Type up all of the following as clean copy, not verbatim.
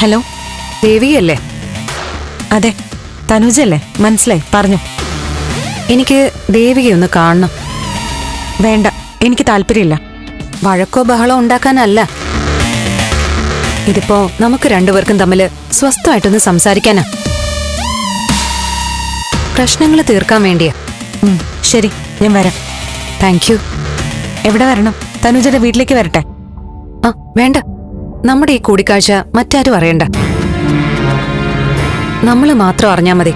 Hello, ദേവിയല്ലേ? അതെ, തനുജല്ലേ? മനസ്സിലായി, പറഞ്ഞു. എനിക്ക് ദേവികയൊന്ന് കാണണം. വേണ്ട, എനിക്ക് താല്പര്യമില്ല. വഴക്കോ ബഹളോ ഉണ്ടാക്കാനല്ല. ഇതിപ്പോ നമുക്ക് രണ്ടുപേർക്കും തമ്മിൽ സ്വസ്ഥമായിട്ടൊന്ന് സംസാരിക്കാനാ. പ്രശ്നങ്ങൾ തീർക്കാൻ വേണ്ടിയാ. ശരി, ഞാൻ വരാം. Thank you. എവിടെ വരണം? തനുജയുടെ വീട്ടിലേക്ക് വരട്ടെ? വേണ്ട, നമ്മുടെ ഈ കൂടിക്കാഴ്ച മറ്റാരും അറിയണ്ട. നമ്മള് മാത്രം അറിഞ്ഞാ മതി.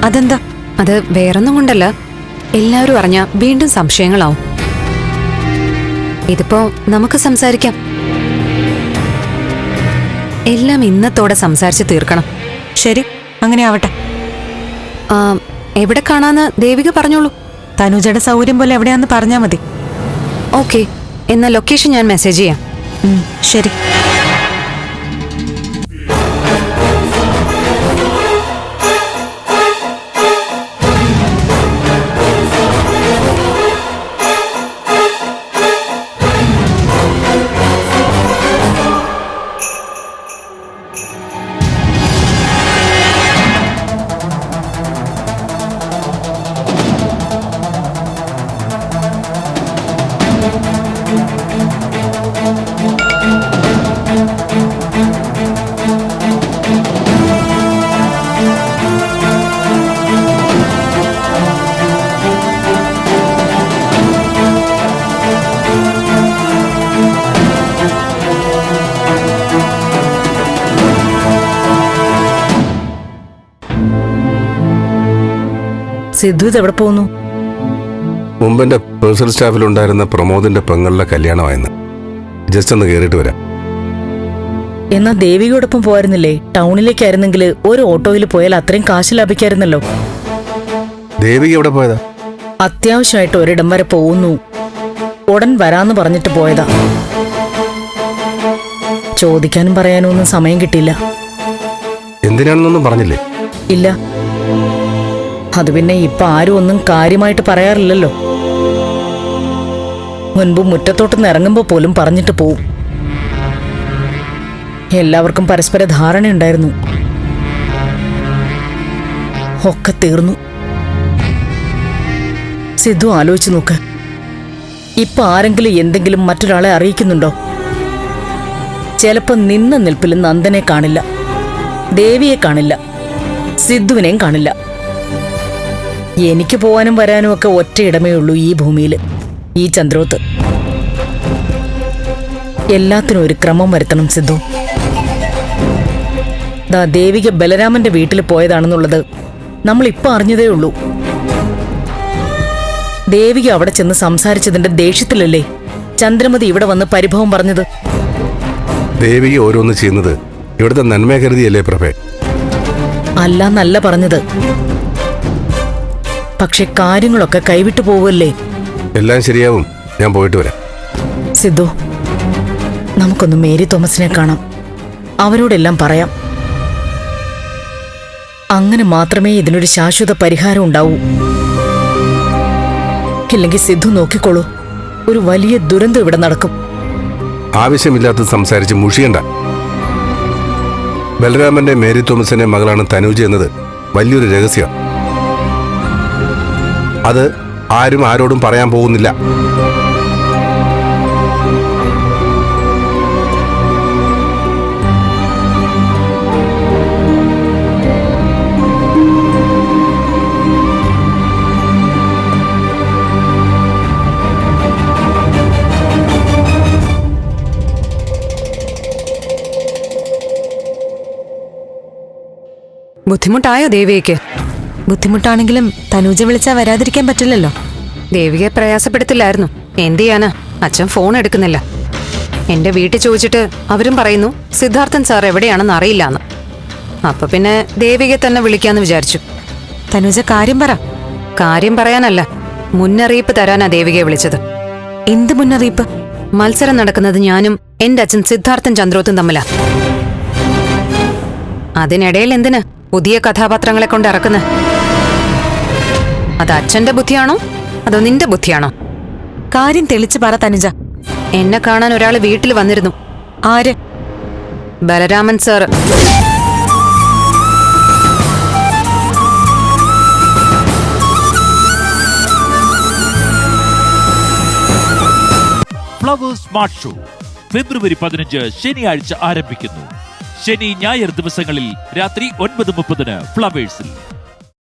അതെന്താ? അത് വേറൊന്നും കൊണ്ടല്ല, എല്ലാവരും അറിഞ്ഞാ വീണ്ടും സംശയങ്ങളാവും. ഇതിപ്പോ നമുക്ക് സംസാരിക്കാം. എല്ലാം ഇന്നത്തോടെ സംസാരിച്ച് തീർക്കണം. ശരി, അങ്ങനെ ആവട്ടെ. എവിടെ കാണാന്ന് ദേവിക പറഞ്ഞോളൂ. തനുജയുടെ സൗകര്യം പോലെ എവിടെയാന്ന് പറഞ്ഞാ മതി. ഓക്കെ, എന്നാ ലൊക്കേഷൻ ഞാൻ മെസ്സേജ് ചെയ്യാം. ശരി. സിദ്ധു എവിടെ പോകുന്നു? മുമ്പെന്റെ പേഴ്സണൽ സ്റ്റാഫിലുണ്ടായിരുന്ന പ്രമോദിന്റെ പെങ്ങളുടെ കല്യാണമായിരുന്നു. ജസ്റ്റ് ഒന്ന് കയറിയിട്ട് വരാം. എന്നാ ദേവികയോടൊപ്പം പോയിരുന്നില്ലേ? ടൗണിലേക്കായിരുന്നെങ്കിൽ ഒരു ഓട്ടോയിൽ പോയാൽ അത്രയും കാശ് ലാഭിക്കായിരുന്നല്ലോ. ദേവിക എവിടെ പോയതാ? അത്യാവശ്യമായിട്ട് ഒരിടം വരെ പോകുന്നു. ഉടൻ വരാന്ന് പറഞ്ഞിട്ട് പോയതാ. ചോദിക്കാനും പറയാനും ഒന്നും സമയം കിട്ടിയില്ല. എന്തിനാണെന്നൊന്നും പറഞ്ഞില്ലേ? ഇല്ല. അത് പിന്നെ ഇപ്പൊ ആരും ഒന്നും കാര്യമായിട്ട് പറയാറില്ലല്ലോ. മുൻപ് മുറ്റത്തോട്ടൊന്ന് ഇറങ്ങുമ്പോ പോലും പറഞ്ഞിട്ട് പോവും. എല്ലാവർക്കും പരസ്പര ധാരണയുണ്ടായിരുന്നു. ഒക്കെ തീർന്നു. സിദ്ധു ആലോചിച്ചു നോക്ക്. ഇപ്പൊ ആരെങ്കിലും എന്തെങ്കിലും മറ്റൊരാളെ അറിയിക്കുന്നുണ്ടോ? ചിലപ്പോ നിന്ന നിൽപ്പിൽ നന്ദനെ കാണില്ല, ദേവിയെ കാണില്ല, സിദ്ധുവിനെയും കാണില്ല. എനിക്ക് പോവാനും വരാനും ഒക്കെ ഒറ്റയിടമേ ഉള്ളൂ ഈ ഭൂമിയിൽ, ഈ ചന്ദ്രോത്ത്. എല്ലാത്തിനും ഒരു ക്രമം വരുത്തണം സിദ്ധു. ദേവിക ബലരാമന്റെ വീട്ടിൽ പോയതാണെന്നുള്ളത് നമ്മളിപ്പോ അറിഞ്ഞതേ ഉള്ളൂ. ദേവിക അവിടെ ചെന്ന് സംസാരിച്ചതിന്റെ ദേഷ്യത്തിലല്ലേ ചന്ദ്രമതി ഇവിടെ വന്ന് പരിഭവം പറഞ്ഞത്? ദേവിക ഓരോന്ന് ചെയ്യുന്നത് ഇവിടുത്തെ നന്മ കരുതിയല്ലേ പ്രഭേ? അല്ലാന്നല്ല പറഞ്ഞത്. പക്ഷെ കാര്യങ്ങളൊക്കെ കൈവിട്ടു പോവല്ലേ? എല്ലാം ശരിയാവും, ഞാൻ പോയിട്ട് വരാം. സിദ്ധു, നമുക്കൊന്ന് മേരി തോമസിനെ കാണാം. അവരോടെല്ലാം പറയാം. അങ്ങനെ മാത്രമേ ഇതിനൊരു ശാശ്വത പരിഹാരം ഉണ്ടാവൂ. ഇല്ലെങ്കിൽ സിദ്ധു നോക്കിക്കോളൂ, ഒരു വലിയ ദുരന്തം ഇവിടെ നടക്കും. ആവശ്യമില്ലാത്ത സംസാരിച്ച് മുഷിയണ്ട. ബലരാമന്റെ മേരി തോമസിന്റെ മകളാണ് തനൂജ എന്നത് വലിയൊരു രഹസ്യം. അത് ആരും ആരോടും പറയാൻ പോകുന്നില്ല. ബുദ്ധിമുട്ടായോ ദേവികയ്ക്ക്? ബുദ്ധിമുട്ടാണെങ്കിലും തനൂജ വിളിച്ചാൽ വരാതിരിക്കാൻ പറ്റില്ലല്ലോ. ദേവികയെ പ്രയാസപ്പെടുത്തില്ലായിരുന്നു. എന്ത് ചെയ്യാനാ, അച്ഛൻ ഫോൺ എടുക്കുന്നില്ല. എന്റെ വീട്ടിൽ ചോദിച്ചിട്ട് അവരും പറയുന്നു സിദ്ധാർത്ഥൻ സാർ എവിടെയാണെന്ന് അറിയില്ലാന്ന്. അപ്പൊ പിന്നെ ദേവികയെ തന്നെ വിളിക്കാന്ന് വിചാരിച്ചു. തനൂജ കാര്യം പറ. കാര്യം പറയാനല്ല, മുന്നറിയിപ്പ് തരാനാ ദേവികയെ വിളിച്ചത്. എന്ത് മുന്നറിയിപ്പ്? മത്സരം നടക്കുന്നത് ഞാനും എന്റെ അച്ഛൻ സിദ്ധാർത്ഥൻ ചന്ദ്രോത്തും തമ്മിലാ. അതിനിടയിൽ എന്തിന് പുതിയ കഥാപാത്രങ്ങളെ കൊണ്ട് ഇറക്കുന്നത്? അത് അച്ഛന്റെ ബുദ്ധിയാണോ അതോ നിന്റെ ബുദ്ധിയാണോ? കാര്യം തെളിച്ച് പറ തനുജ. എന്നെ കാണാൻ ഒരാൾ വീട്ടിൽ വന്നിരുന്നു. ആര്? Balaraman sir. Flowers Smart Show February 15 ശനിയാഴ്ച ആരംഭിക്കുന്നു. ശനി ഞായർ ദിവസങ്ങളിൽ രാത്രി 9:30 ഫ്ലവേഴ്സിൽ.